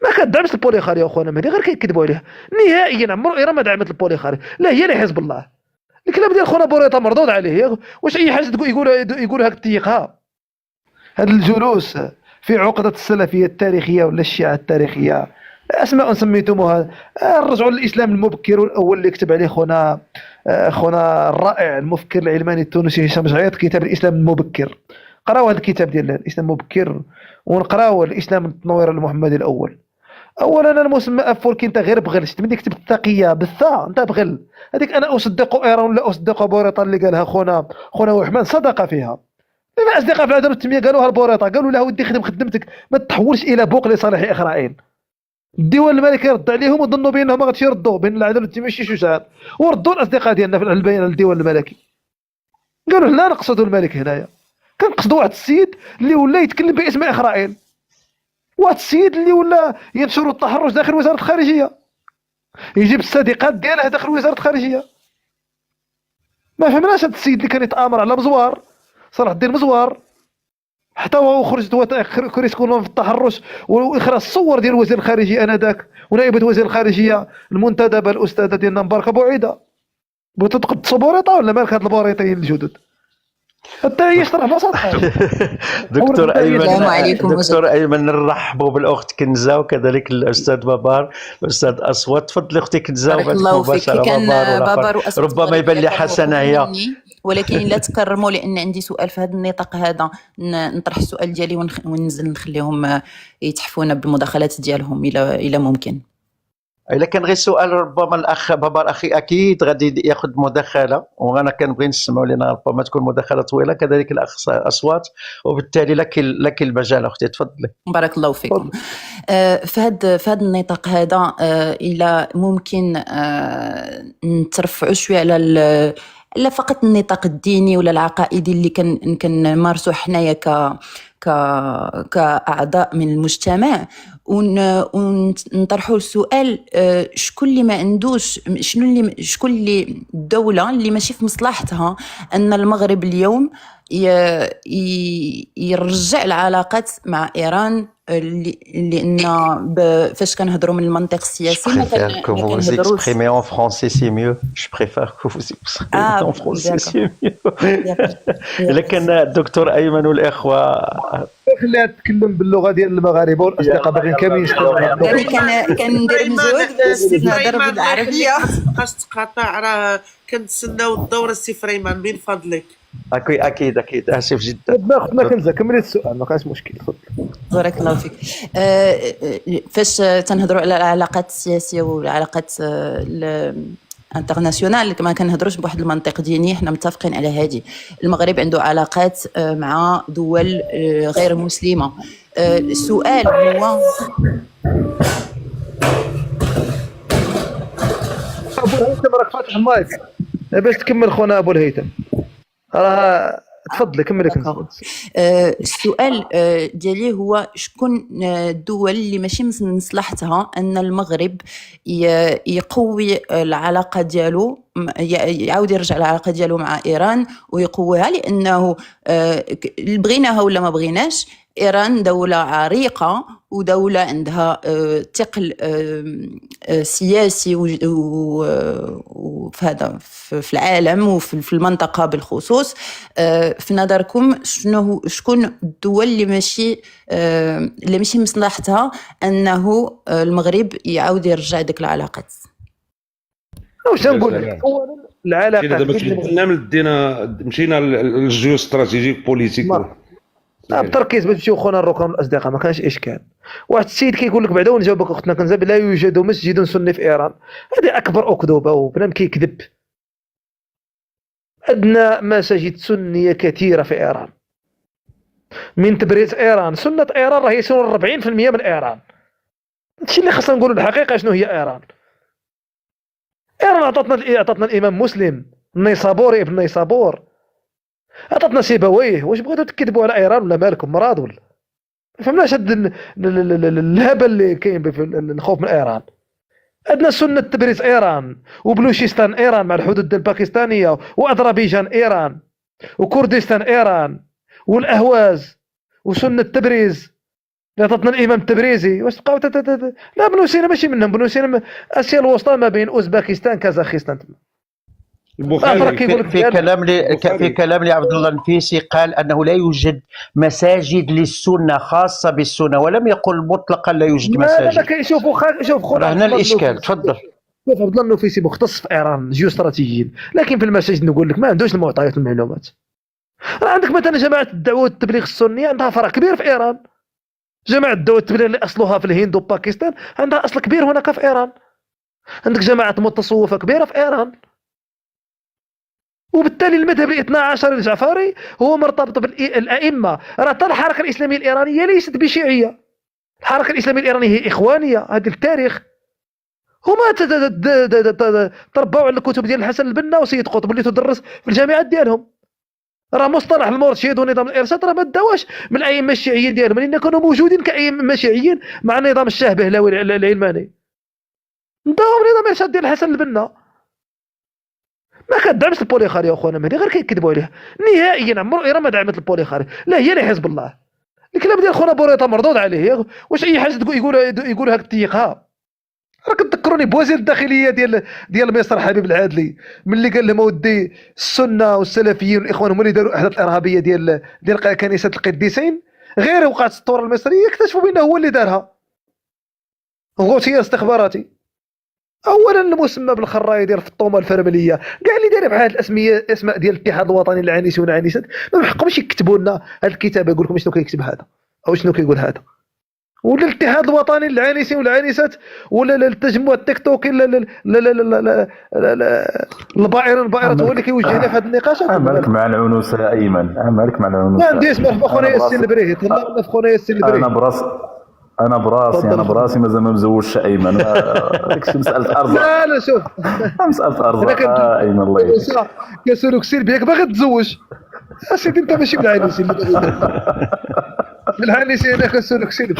ما كدعمش البوليخاري يا خونا مهدي، غير كيكذبوا عليها نهائيا. عمر ايران ما دعمت البوليخاري، لا هي اللي حزب الله. الكلام ديال خونا بوريطه مردود عليه. واش اي حاجه يقولها تيقها؟ هذا الجلوس في عقدة السلفية التاريخية ولا الشيعة التاريخية، أسماء سميتموها. نرجعوا للإسلام المبكر الأول اللي كتب عليه خونا الرائع المفكر العلماني التونسي هشام جعيط، كتاب الإسلام المبكر. قراو هذا الكتاب ديال الإسلام المبكر، ونقراو الإسلام التنوير المحمدي الأول. اولا المسمى افول كي انت غير بغل، شفت ملي كتبت التقيه بالثاء انت بغل. هذيك انا اصدق ايران ولا اصدق بوريطه اللي قالها خونا وحمان صدق فيها. لما اصدقاء في العداله والتنميه قالوها البوريطه، قالوا له ودي خدم خدمتك ما تحولش الى بوق لصالح اسرائيل. الدول الملكي رد عليهم وظنوا بانهم ما غاديش يردوا بين العداله والتنميه شي شوشان، وردوا الاصدقاء ديالنا في البيان للدول الملكي. قالوا لا نقصدوا الملك هنايا، كنقصدوا واحد السيد اللي ولا يتكلم باسم اسرائيل، واحد السيد اللي ولا ينشر التحرش داخل وزاره الخارجيه، يجيب الصديقات ديالها داخل وزاره الخارجيه. ما فهمناش هذا السيد اللي كان يتامر على مزوار صلاح الدين مزوار، حتى هو خرجت كريس كولون في التحرش واخراج الصور ديال وزير الخارجيه انذاك ونائبه وزير الخارجيه المنتدبه الاستاذه ديالنا مباركه بوعيده. بغيتو تقدسوا بوريطه ولا مالك هاد البوريطيين الجدد؟ حتى هي يشرح ببساطه. دكتور ايمن، السلام عليكم. دكتور ايمن نرحبوا بالاخت كنزه وكذلك الاستاذ بابار الاستاذ اصوات. تفضلي اختي كنزه. بارك الله فيك. كان بابار ربما يبان لي حسنه هي، ولكن لا تكرموا لان عندي سؤال في هذا النطاق هذا. نطرح السؤال ديالي وننزل نخليهم يتحفونا بالمداخلات ديالهم الى ممكن. الا كان غير سؤال ربما الاخ بابار اخي اكيد غادي ياخذ مداخله، وانا كنبغي نسمعوا لنا ربما تكون مداخله طويله، كذلك الاخ اصوات، وبالتالي لك المجال اختي تفضلي. بارك الله فيكم. في هذا النطاق هذا الى ممكن نترفعوا شويه على لا فقط النطاق الديني ولا العقائدي اللي كنمارسوا حنايا كأعضاء من المجتمع، ونطرحوا السؤال شكون اللي ما عندوش، شكون اللي الدولة اللي ماشي في مصلحتها أن المغرب اليوم يرجع العلاقات مع إيران، لأن فاش كنهضروا من المنطق السياسي ما كنهضروش. en français c'est mieux. Je préfère que vous exprimiez en français c'est mieux. لكن الدكتور أيمن والإخوة خليها تتكلم باللغه ديال المغاربه والاصدقاء باغيين كاملين يستمعوا. يعني كندير مجهود باش نهضر بالعربيه. مابقاش تقاطع، راه كنتسناو الدور السي فريمان من فضلك. اكيد اسف جدا. ما كنزه كملي السؤال ما كاينش مشكل. تفضل. بارك الله فيك. فاش تنهضروا على العلاقات السياسيه والعلاقات انترناسيونال ما كنهضروش بواحد المنطق ديني، حنا متفقين على هذه. المغرب عنده علاقات مع دول غير مسلمه. السؤال هو ابو الهيثم راك فاتح المايك باش تكمل خونا ابو الهيثم. راه تفضلي كملي. السؤال ديالي هو شكون الدول اللي ماشي من مصلحتها ان المغرب يقوي العلاقه ديالو، يعاود يرجع العلاقه ديالو مع ايران ويقويها، لانه بغيناها ولا ما بغيناش إيران دولة عريقة ودولة عندها ثقل سياسي وفي هذا في العالم وفي المنطقة بالخصوص. في نظركم شكون الدول اللي ماشي مصلحتها أنه المغرب يعاود يرجع ديك العلاقات؟ واش نقول لك؟ العلاقات دابا مشينا للجيوستراتيجيك بوليتيك بالتركيز باش نمشيو خونا الركن الاصدقاء ما كانش اشكال. واحد السيد كيقول لك بعدا ونجاوبك اختنا كنزه لا يوجد مسجد سني في ايران. هذه اكبر اكذوبه وبنادم كيكذب. عندنا مساجد سنيه كثيره في ايران. من تبريز ايران سنه ايران راه يسون 40% من ايران. هادشي اللي خاصنا نقولوا الحقيقه شنو هي ايران. ايران عطاتنا الامام مسلم النيسابوري ابن نيسابور، عطاتنا سيبويه. واش بغيتوا تكذبوا على ايران ولا مالكم مراد ولا ما فهمناش هاد الهبل اللي كاين في الخوف من ايران. عندنا سنه تبريز ايران وبلوشيستان ايران مع الحدود الباكستانيه واذربيجان ايران وكردستان ايران والاهواز وسنه تبريز اللي عطاتنا الامام التبريزي، واش تبقاو لا بنو سينا ماشي منهم، بنو سينا اسيا الوسطى ما بين اوزباكستان كازاخستان تما. البخاري في كلام لعبد الله النفيسي قال انه لا يوجد مساجد للسنه خاصه بالسنه، ولم يقل مطلقا لا يوجد مساجد. لا كيشوفوا شوف خونا هنا الاشكال. تفضل. شوف عبد الله النفيسي مختص في ايران جيوستراتيجيين، لكن في المساجد نقول لك ما عندوش المعطيات المعلومات. راه عندك مثلا جماعه الدعوه والتبليغ السنيه عندها فرع كبير في ايران، جماعه الدعوه والتبليغ اللي اصلها في الهند وباكستان عندها اصل كبير هناك في ايران. عندك جماعه متصوفه كبيره في ايران، وبالتالي المذهب الاثنا عشر الجعفري هو مرتبط بالائمه. راه حتى الحركه الاسلاميه الايرانيه ليست بشيعيه، الحركه الاسلاميه الايرانيه هي اخوانيه، هذا التاريخ. هما تربوا على الكتب ديال الحسن البنا وسيد قطب اللي تدرس في الجامعات ديالهم. راه مصطلح المرشد ونظام الارشاد راه ما داواش من الائمه الشيعيين ديالهم، لان كانوا موجودين كائمه شيعيين مع النظام الشاه بهلاوي العلماني، داوم نظام الارشاد ديال الحسن البنا. ما كدعمش البوليخاري يا اخوانا مهدي، غير كيكذبوا عليها نهائيا. عمرو ايران ما دعمت البوليخاري، لا هي لحزب الله. الكلام ديال خونا بوريطه مردود عليه، واش اي حاجه يقولها تيقها. راه كتذكروني بوزير الداخليه ديال مصر حبيب العادلي، ملي قال لهم اودي السنه والسلفيين والاخوان هما اللي داروا الاحداث الارهابيه ديال كنيسه القديسين، غير وقعت الثوره المصريه اكتشفوا بانه هو اللي دارها. غوثيه استخباراتي. اولا المسمى بالخرايه ديال الفطومه الفرمليه كاع اللي داير بهاد اسماء ديال الاتحاد الوطني للعانسين والعانسات ما بحقهمش يكتبوا لنا هاد الكتاب يقول لكم شنو كيكتب هذا او شنو كيقول هذا، ولا الاتحاد الوطني للعانسين والعانسات، ولا التجمع التيك توكي، لا لا لا لا لا لا البائرة هو اللي كيوجهنا في هذه النقاشات. عملك مع العنوسه ايمن، عملك مع العنوسه. ما عندي اسمح بخونا ياسين البريهي، طلعنا في خونا ياسين البريهي. انا براسي مازال ما مزوجش ايمن. داكشي مساله ارزاق. لا شوف مساله ارزاق ايمن. الله يهديك كسلوك سير بيك باغي تتزوج اسيدي، انت ماشي بالعانسين. بالعانسين انا كسلوك سير.